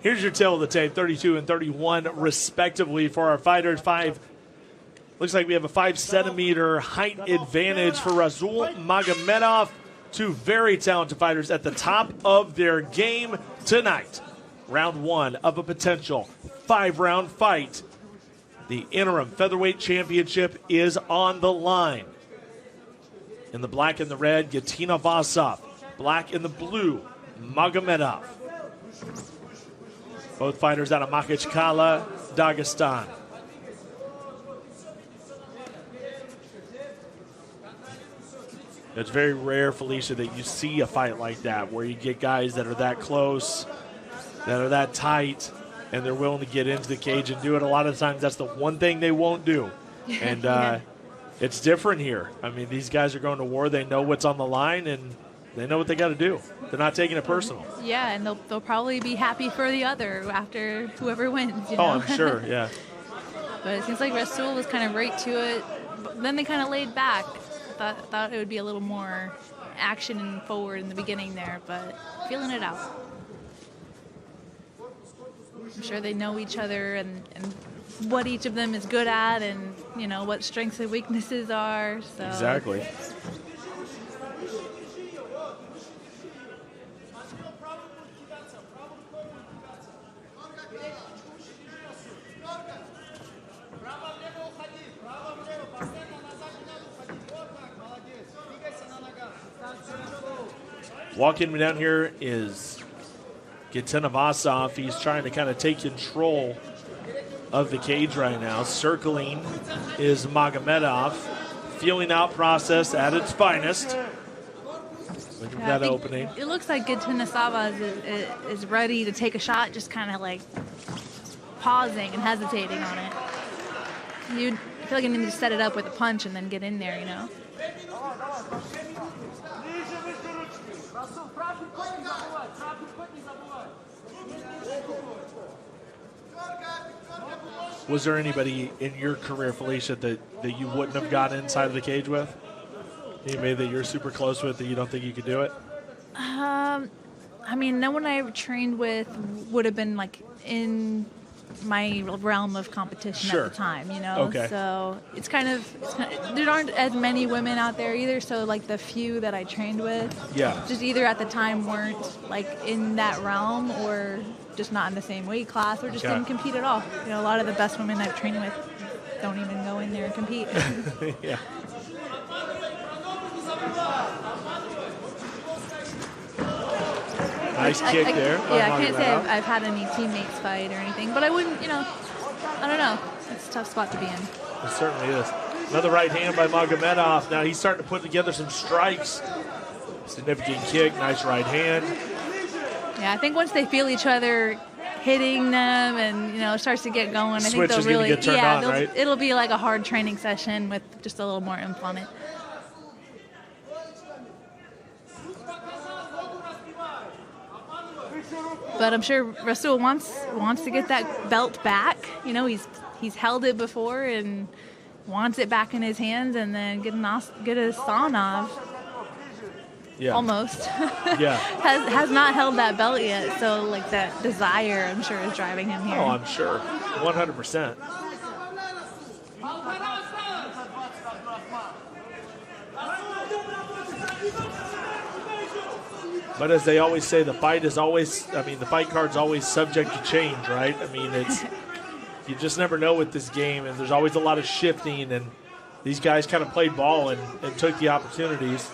Here's your tail of the tape, 32 and 31 respectively for our fighters. Looks like we have a 5-centimeter height advantage for Rasul Magomedov. Two very talented fighters at the top of their game tonight. Round one of a potential 5-round fight. The interim featherweight championship is on the line. In the black and the red, Gitinovasov. Black and the blue, Magomedov. Both fighters out of Makhachkala, Dagestan. It's very rare, Felicia, that you see a fight like that where you get guys that are that close, that are that tight, and they're willing to get into the cage and do it. A lot of times that's the one thing they won't do. And it's different here. I mean, these guys are going to war. They know what's on the line, and they know what they got to do. They're not taking it personal. Yeah, and they'll probably be happy for the other after whoever wins. You know? Oh, I'm sure, yeah. But it seems like Rasul was kind of right to it. But then they kind of laid back. Thought it would be a little more action and forward in the beginning there, but feeling it out. I'm sure they know each other and what each of them is good at, and you know what strengths and weaknesses are. So. Exactly. Walking down here is Gitinovasov. He's trying to kind of take control of the cage right now. Circling is Magomedov. Feeling out process at its finest. Look at that opening. It looks like Gitinovasov is ready to take a shot, just kind of like pausing and hesitating on it. You feel like you need to set it up with a punch and then get in there, you know? Was there anybody in your career, Felicia, that you wouldn't have gotten inside of the cage with? Anybody that you're super close with that you don't think you could do it? I mean, no one I ever trained with would have been like in my realm of competition at the time, you know? Okay. So it's kind of, there aren't as many women out there either, so like the few that I trained with, just either at the time weren't like in that realm or just not in the same weight class or just didn't compete at all. You know, a lot of the best women I've trained with don't even go in there and compete. Yeah. Nice kick there. Yeah, I can't say I've had any teammates fight or anything, but I wouldn't, you know, I don't know. It's a tough spot to be in. It certainly is. Another right hand by Magomedov. Now he's starting to put together some strikes. Significant kick, nice right hand. Yeah, I think once they feel each other hitting them and, you know, it starts to get going, I think they'll really, get turned on, right? It'll be like a hard training session with just a little more oomph on it. But I'm sure Rasul wants to get that belt back. You know, he's held it before and wants it back in his hands, and then Gitinovasonv almost has not held that belt yet. So like that desire, I'm sure, is driving him here. Oh, I'm sure, 100%. But as they always say, the fight card's always subject to change, right? I mean, you just never know with this game, and there's always a lot of shifting, and these guys kind of played ball and took the opportunities.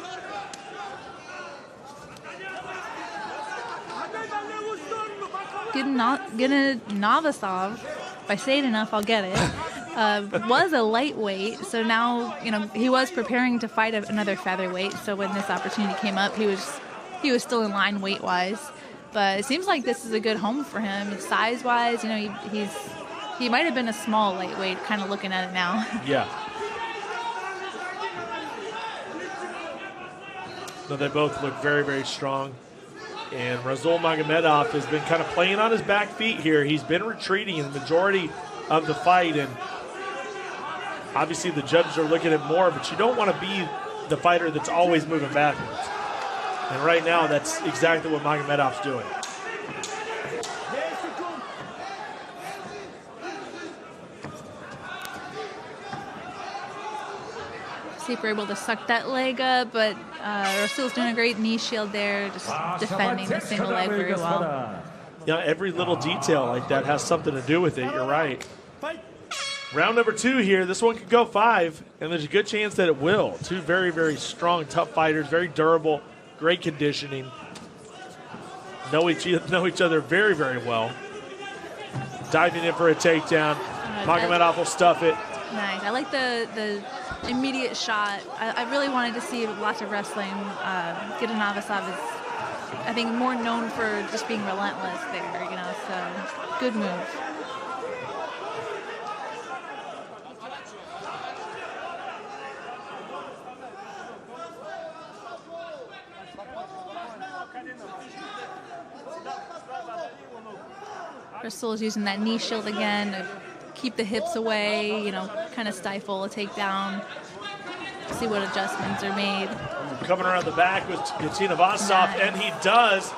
Gitinovasov, if I say it enough, I'll get it, was a lightweight. So now, you know, he was preparing to fight another featherweight. So when this opportunity came up, he was still in line weight-wise. But it seems like this is a good home for him. Size-wise, you know, he might have been a small lightweight, kind of looking at it now. Yeah. So they both look very, very strong. And Rasul Magomedov has been kind of playing on his back feet here. He's been retreating in the majority of the fight. And obviously the judges are looking at more, but you don't want to be the fighter that's always moving backwards. And right now, that's exactly what Magomedov's doing. see if we're able to suck that leg up, but Rasul's doing a great knee shield there, just defending the single leg very well. Yeah, every little detail like that has something to do with it. You're right. Round number 2 here. This one could go 5, and there's a good chance that it will. Two very, very strong, tough fighters, very durable, great conditioning. Know each other very, very well. Diving in for a takedown. Magomedov will stuff it. Nice. I like the immediate shot. I really wanted to see lots of wrestling. Gitinovasov is, I think, more known for just being relentless there, you know, so good move. Rasul is using that knee shield again to keep the hips away, you know, kind of stifle a takedown. See what adjustments are made. Coming around the back with Gitinovasov, and he does.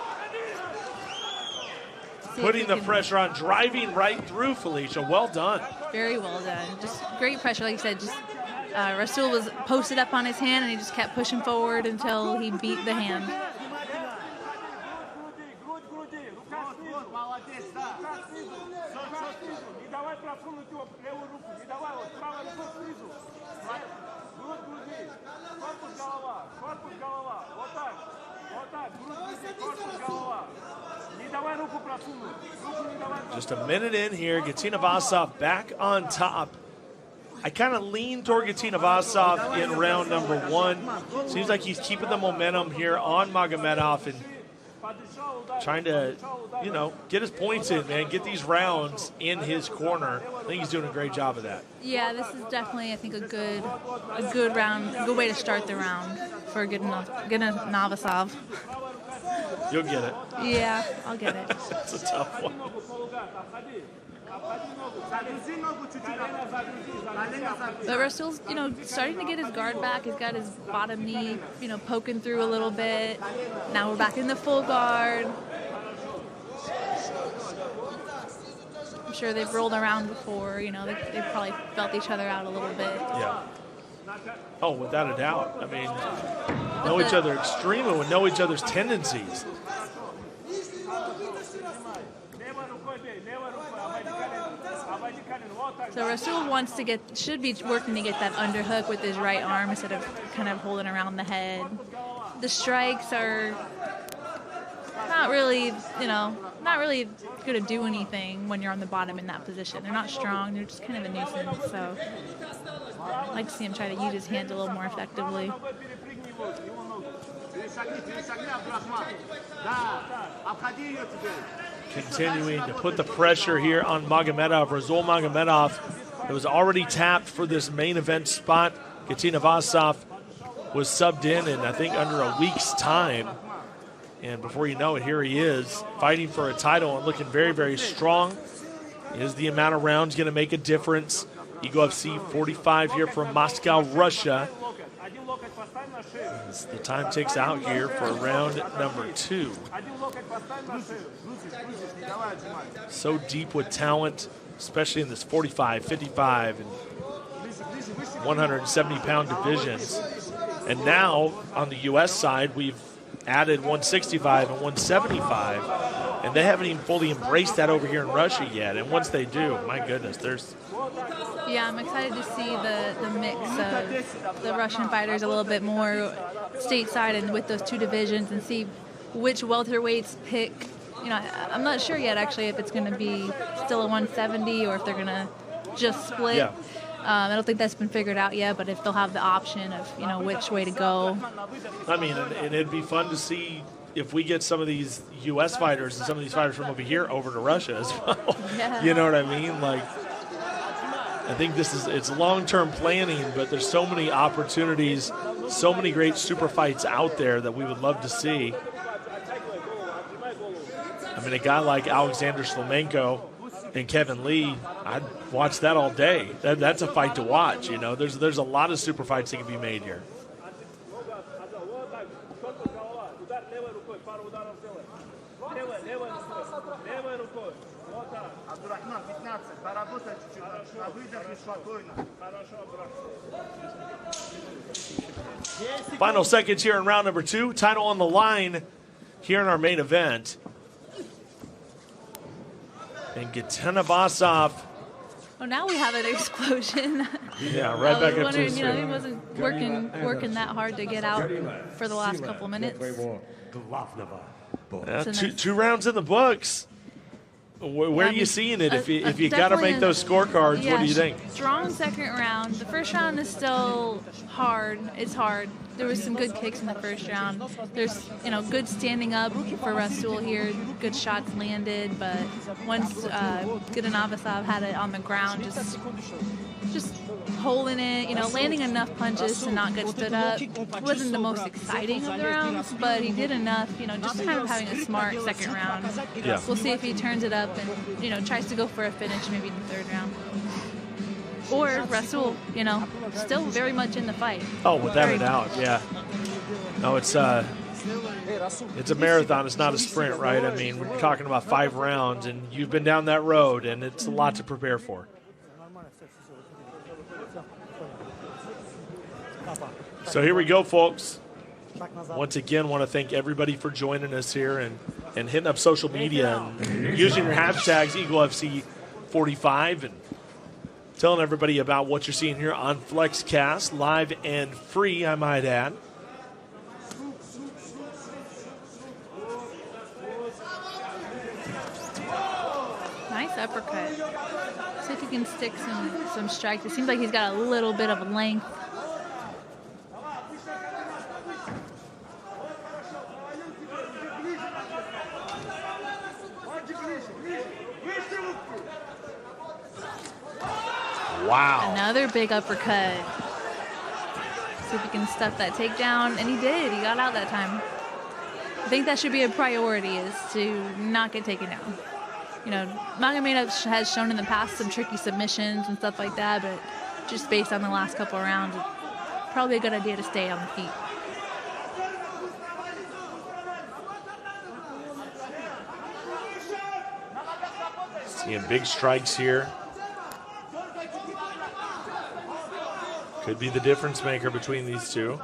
Putting the pressure on, driving right through Felicia. Well done. Very well done. Just great pressure, like you said. Just Rasul was posted up on his hand, and he just kept pushing forward until he beat the hand. Just a minute in here, Gitinovasov back on top. I kind of lean toward Gitinovasov in round number 1. Seems like he's keeping the momentum here on Magomedov and trying to, you know, get his points in, man. Get these rounds in his corner. I think he's doing a great job of that. Yeah, this is definitely, I think, a good round, a good way to start the round for Gitinovasov. You'll get it. Yeah, I'll get it. It's a tough one. But Rasul's, you know, starting to get his guard back. He's got his bottom knee, you know, poking through a little bit. Now we're back in the full guard. I'm sure they've rolled around before, you know, they've probably felt each other out a little bit. Yeah. Oh, without a doubt. I mean, know each other extremely, know each other's tendencies. So Rasul should be working to get that underhook with his right arm instead of kind of holding around the head. The strikes are not really, you know, not really going to do anything when you're on the bottom in that position. They're not strong. They're just kind of a nuisance. So I'd like to see him try to use his hands a little more effectively. Continuing to put the pressure here on Magomedov. Rasul Magomedov, it was already tapped for this main event spot. Gitinovasov was subbed in I think under a week's time. And before you know it, here he is fighting for a title and looking very, very strong. Is the amount of rounds going to make a difference? UFC 45 here from Moscow, Russia. As the time ticks out here for round number 2. So deep with talent, especially in this 45, 55, and 170-pound divisions. And now on the U.S. side, we've added 165 and 175, and they haven't even fully embraced that over here in Russia yet. And once they do, my goodness, there's... Yeah, I'm excited to see the mix of the Russian fighters a little bit more stateside and with those two divisions, and see which welterweights pick. You know, I'm not sure yet actually if it's going to be still a 170 or if they're going to just split. Yeah. I don't think that's been figured out yet, but if they'll have the option of, you know, which way to go. I mean, and it'd be fun to see if we get some of these U.S. fighters and some of these fighters from over here over to Russia as well. Yeah. You know what I mean? Like, I think it's long-term planning, but there's so many opportunities, so many great super fights out there that we would love to see. I mean, a guy like Alexander Shlemenko and Kevin Lee, I'd watch that all day. That's a fight to watch, you know. There's a lot of super fights that can be made here. Final seconds here in round number 2. Title on the line here in our main event. And Gitinovasov. Oh, now we have an explosion. Yeah, right back up to his he wasn't working that hard to get out for the last couple of minutes. Yeah, two rounds in the books. Where are you seeing it? If you got to make those scorecards, yeah, what do you think? Strong second round. The first round is still hard. It's hard. There was some good kicks in the first round. There's good standing up for Rasul here. Good shots landed, but once Gitinovasov had it on the ground, just holding it, landing enough punches to not get stood up. Wasn't the most exciting of the rounds, but he did enough, just kind of having a smart second round. Yeah. We'll see if he turns it up and, tries to go for a finish maybe in the third round. Or Rasul, still very much in the fight. Oh, without a doubt, yeah. No, it's a marathon. It's not a sprint, right? I mean, we're talking about 5 rounds, and you've been down that road, and it's a lot to prepare for. So here we go, folks. Once again, want to thank everybody for joining us here and hitting up social media and using your hashtags EagleFC45 and telling everybody about what you're seeing here on FlexCast, live and free, I might add. Nice uppercut. See if he can stick some strikes. It seems like he's got a little bit of length. Wow. Another big uppercut. See if he can stuff that takedown. And he did. He got out that time. I think that should be a priority, is to not get taken down. Magomedov has shown in the past some tricky submissions and stuff like that, but just based on the last couple of rounds, it's probably a good idea to stay on the feet. Seeing big strikes here. Could be the difference maker between these two.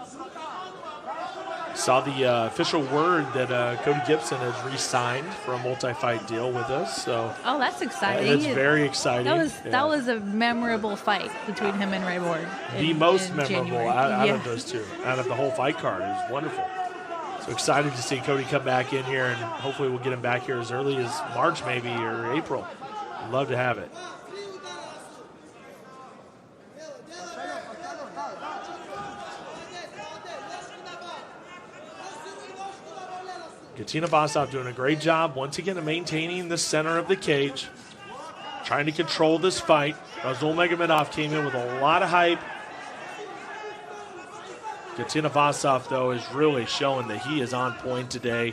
Saw the official word that Cody Gibson has re-signed for a multi-fight deal with us. So that's exciting. It's very exciting. That was a memorable fight between him and Ray Ward. The most memorable out of those two, out of the whole fight card. It was wonderful. So excited to see Cody come back in here, and hopefully we'll get him back here as early as March maybe, or April. I'd love to have it. Gitinovasov doing a great job once again of maintaining the center of the cage, trying to control this fight. Rasul Magomedov came in with a lot of hype. Gitinovasov, though, is really showing that he is on point today.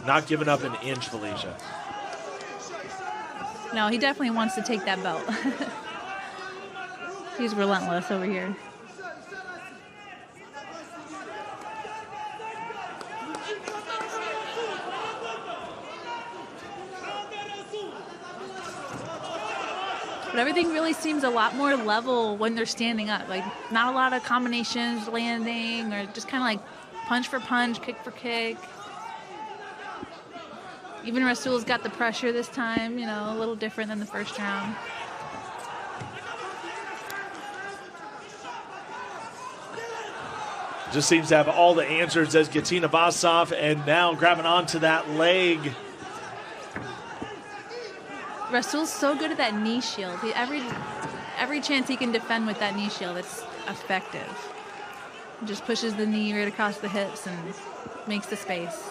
Not giving up an inch, Felicia. No, he definitely wants to take that belt. He's relentless over here. But everything really seems a lot more level when they're standing up. Like, not a lot of combinations landing, or just kind of like punch for punch, kick for kick. Even Rasul's got the pressure this time, a little different than the first round. Just seems to have all the answers as Gitinovasov, and now grabbing onto that leg. Rasul's so good at that knee shield. Every chance he can defend with that knee shield, it's effective. He just pushes the knee right across the hips and makes the space.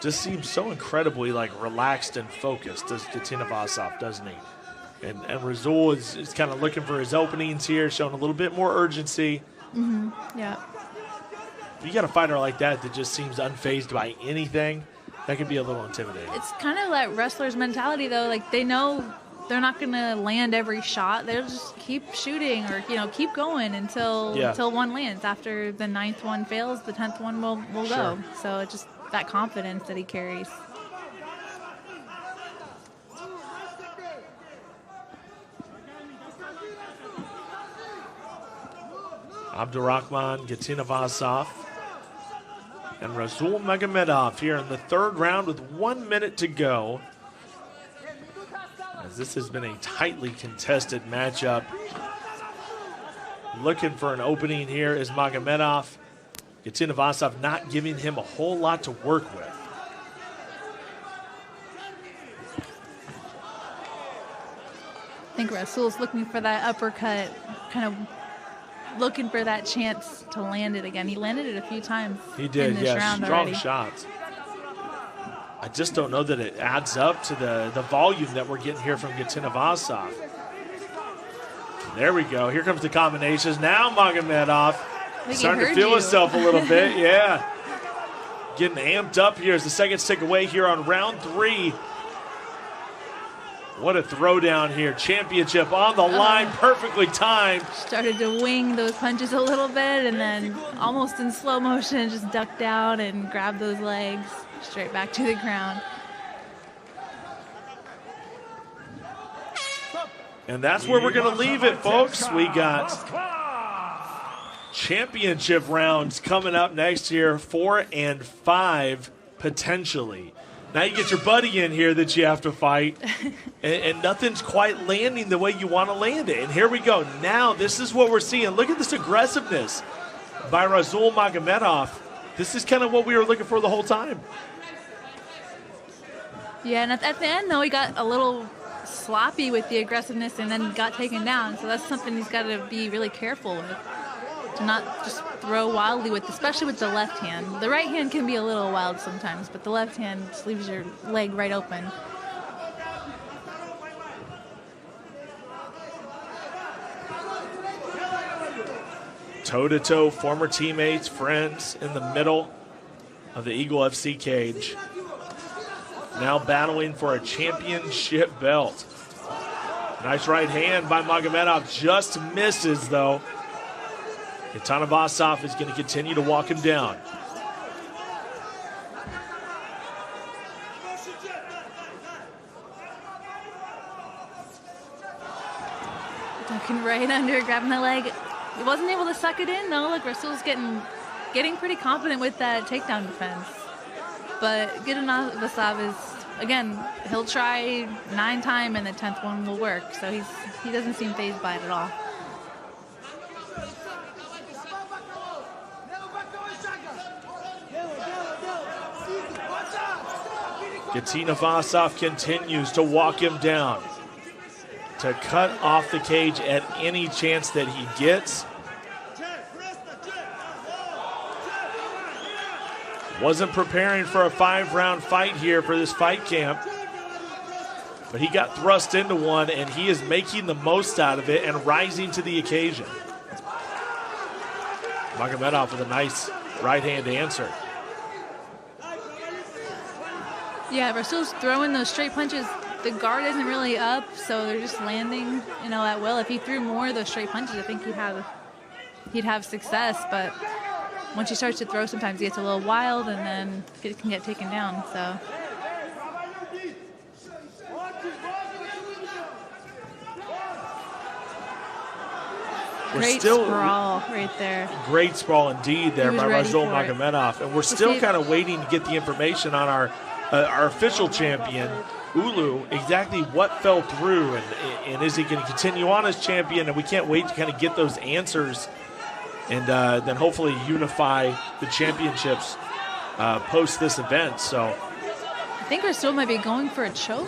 Just seems so incredibly relaxed and focused, does Gitinovasov, doesn't he? And Rasul is kind of looking for his openings here, showing a little bit more urgency. Mm-hmm. Yeah. If you got a fighter like that just seems unfazed by anything, that can be a little intimidating. It's kind of that wrestler's mentality, though. Like, they know they're not going to land every shot. They'll just keep shooting or, keep going until one lands. After the 9th one fails, the 10th one will go. So it's just that confidence that he carries. Abdurakhman Gitinovasov and Rasul Magomedov here in the 3rd round with 1 minute to go. As this has been a tightly contested matchup. Looking for an opening here is Magomedov. Gitinovasov not giving him a whole lot to work with. I think Rasul's looking for that uppercut, kind of looking for that chance to land it again. He landed it a few times. He did, in this round strong already. shots. I just don't know that it adds up to the volume that we're getting here from Gitinovasov. There we go. Here comes the combinations. Now Magomedov starting to feel himself a little bit. Yeah. Getting amped up here as the seconds tick away here on round 3. What a throwdown here. Championship on the line, perfectly timed. Started to wing those punches a little bit and then almost in slow motion just ducked down and grabbed those legs straight back to the ground. And that's where we're going to leave it, folks. We got championship rounds coming up next year, 4 and 5 potentially. Now you get your buddy in here that you have to fight, and nothing's quite landing the way you want to land it. And here we go. Now this is what we're seeing. Look at this aggressiveness by Rasul Magomedov. This is kind of what we were looking for the whole time. Yeah, and at the end, though, he got a little sloppy with the aggressiveness and then got taken down. So that's something he's got to be really careful with, to not just throw wildly with, especially with the left hand. The right hand can be a little wild sometimes, but the left hand just leaves your leg right open. Toe-to-toe, former teammates, friends in the middle of the Eagle FC cage. Now battling for a championship belt. Nice right hand by Magomedov, just misses though. Gitinovasov is going to continue to walk him down. Ducking right under, grabbing the leg. He wasn't able to suck it in though. Look, Rasul's getting pretty confident with that takedown defense. But Gitinovasov is, again, he'll try 9 times and the 10th one will work. So he doesn't seem fazed by it at all. Gitinovasov continues to walk him down, to cut off the cage at any chance that he gets. Wasn't preparing for a 5-round fight here for this fight camp, but he got thrust into one, and he is making the most out of it and rising to the occasion. Magomedov with a nice right hand answer. Yeah, Rasul's throwing those straight punches. The guard isn't really up, so they're just landing, at will. If he threw more of those straight punches, I think he'd have success. But once he starts to throw, sometimes he gets a little wild, and then it can get taken down. So. Great sprawl right there. Great sprawl indeed there by Rasul Magomedov. And we're still kind of waiting to get the information on our official champion, Ulu, exactly what fell through, and is he going to continue on as champion? And we can't wait to kind of get those answers and then hopefully unify the championships post this event. So I think Rasul might be going for a choke.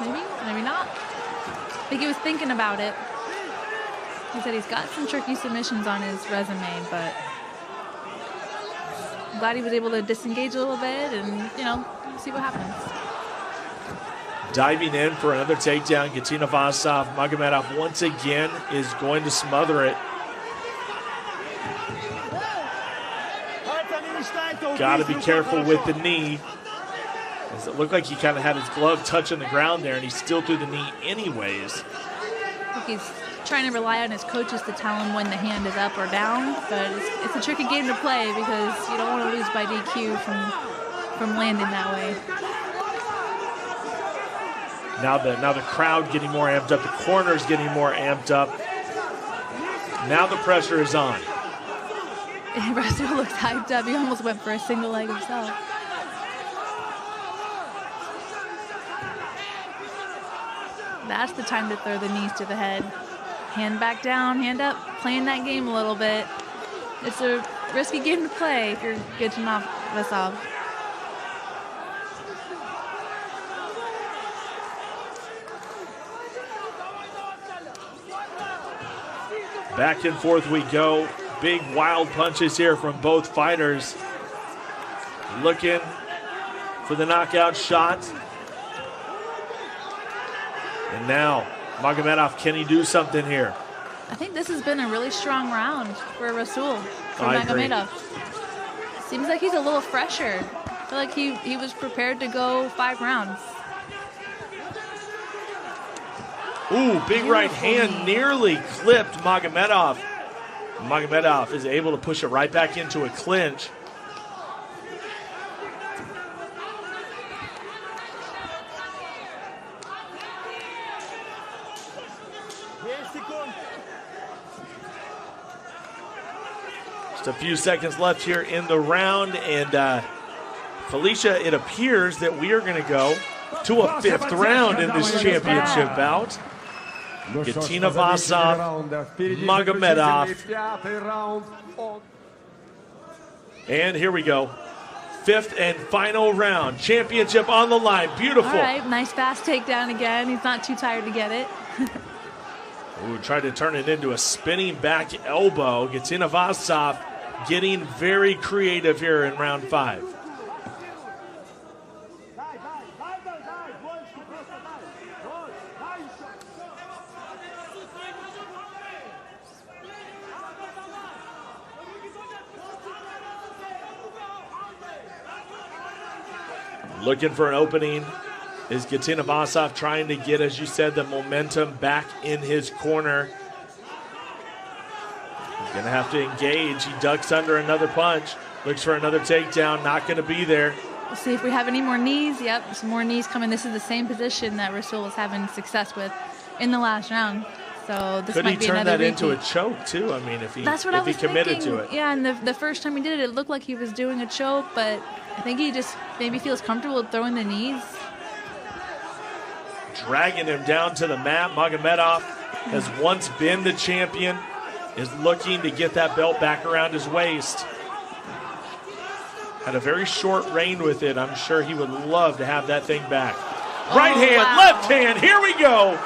Maybe not. I think he was thinking about it. He said he's got some tricky submissions on his resume, but I'm glad he was able to disengage a little bit and, see what happens. Diving in for another takedown, Gitinovasov. Magomedov once again is going to smother it. Got to be careful with the knee. As it looked like he kind of had his glove touching the ground there, and he still threw the knee anyways. I think he's trying to rely on his coaches to tell him when the hand is up or down, but it's a tricky game to play because you don't want to lose by DQ from landing that way. Now the crowd getting more amped up, the corner's getting more amped up. Now the pressure is on. Rasul looks hyped up. He almost went for a single leg himself. That's the time to throw the knees to the head. Hand back down, hand up, playing that game a little bit. It's a risky game to play if you're Gitinovasov. Back and forth we go. Big wild punches here from both fighters. Looking for the knockout shot. And now, Magomedov, can he do something here? I think this has been a really strong round for Rasul, for Magomedov. Seems like he's a little fresher. I feel like he was prepared to go 5 rounds. Ooh, big right hand nearly clipped Magomedov. Magomedov is able to push it right back into a clinch. Just a few seconds left here in the round, and Felicia, it appears that we are going to go to a 5th round in this championship bout. Gitinovasov, Magomedov. And here we go. 5th and final round. Championship on the line. Beautiful. All right, nice fast takedown again. He's not too tired to get it. Ooh, tried to turn it into a spinning back elbow. Gitinovasov getting very creative here in round 5. Looking for an opening is Gitinovasov, trying to get, as you said, the momentum back in his corner. He's going to have to engage. He ducks under another punch. Looks for another takedown. Not going to be there. We'll see if we have any more knees. Yep, some more knees coming. This is the same position that Rasul was having success with in the last round. So this might be another repeat. Could he turn that into a choke, too? I mean, if he committed to it. Yeah, and the first time he did it, it looked like he was doing a choke, but I think he just maybe feels comfortable with throwing the knees. Dragging him down to the mat. Magomedov has once been the champion, is looking to get that belt back around his waist. Had a very short reign with it. I'm sure he would love to have that thing back. Right hand, wow. Left hand, here we go.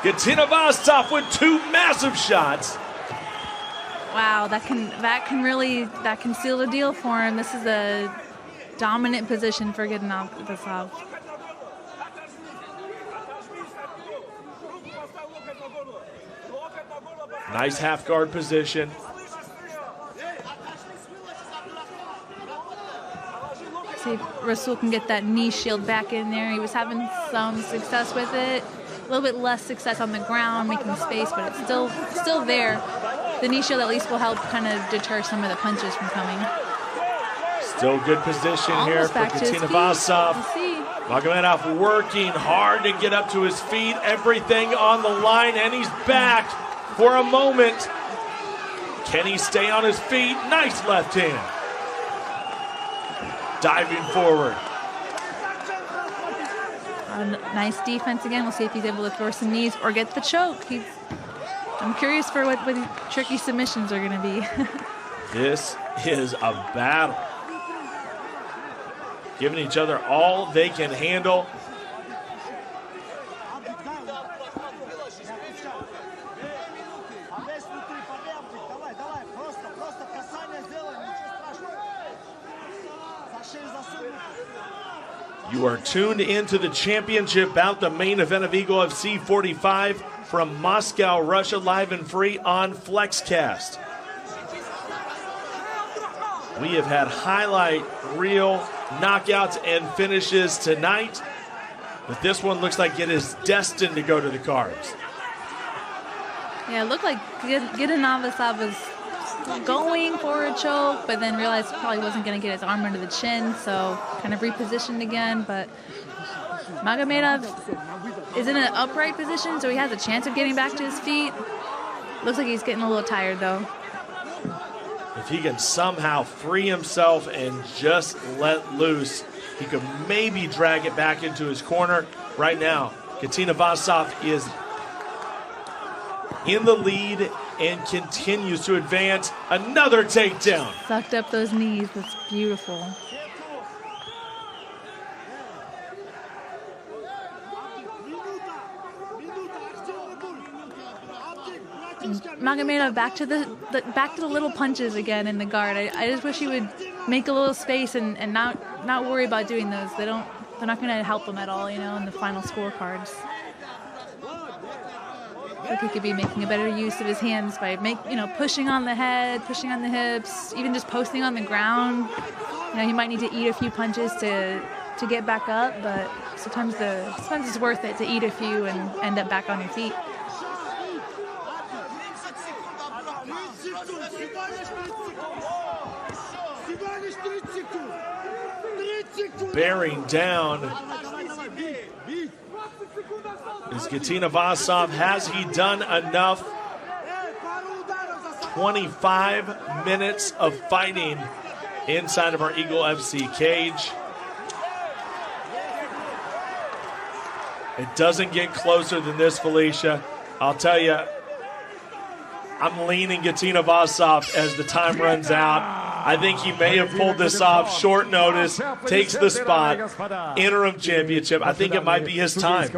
Gitinovasov with 2 massive shots. Wow, that can seal the deal for him. This is a dominant position for Gitinovasov. Nice half guard position. See if Rasul can get that knee shield back in there. He was having some success with it. A little bit less success on the ground, making space, but it's still there. The knee shield at least will help kind of deter some of the punches from coming. Still good position here for Gitinovasov. Magomedov working hard to get up to his feet. Everything on the line, and he's back for a moment. Can he stay on his feet? Nice left hand. Diving forward. Nice defense again. We'll see if he's able to throw some knees or get the choke. I'm curious for what the tricky submissions are going to be. This is a battle. Giving each other all they can handle. You are tuned into the championship bout, the main event of Eagle FC 45 from Moscow, Russia, live and free on Flexcast. We have had highlight reel knockouts and finishes tonight. But this one looks like it is destined to go to the cards. Yeah, it looked like Gitinovasov was going for a choke, but then realized he probably wasn't going to get his arm under the chin, so kind of repositioned again. But Magomedov is in an upright position, so he has a chance of getting back to his feet. Looks like he's getting a little tired, though. If he can somehow free himself and just let loose, he could maybe drag it back into his corner. Right now, Gitinovasov is in the lead and continues to advance. Another takedown. Sucked up those knees. That's beautiful. Magomedov back to the little punches again in the guard. I just wish he would make a little space and not worry about doing those. They're not going to help him at all, in the final scorecards. I think he could be making a better use of his hands by pushing on the head, pushing on the hips, even just posting on the ground. He might need to eat a few punches to get back up, but sometimes it's worth it to eat a few and end up back on your feet. Bearing down is Gitinovasov. Has he done enough? 25 minutes of fighting inside of our Eagle FC cage. It doesn't get closer than this, Felicia. I'll tell you, I'm leaning Gitinovasov as the time runs out. I think he may have pulled this off short notice, takes the spot, interim championship. I think it might be his time.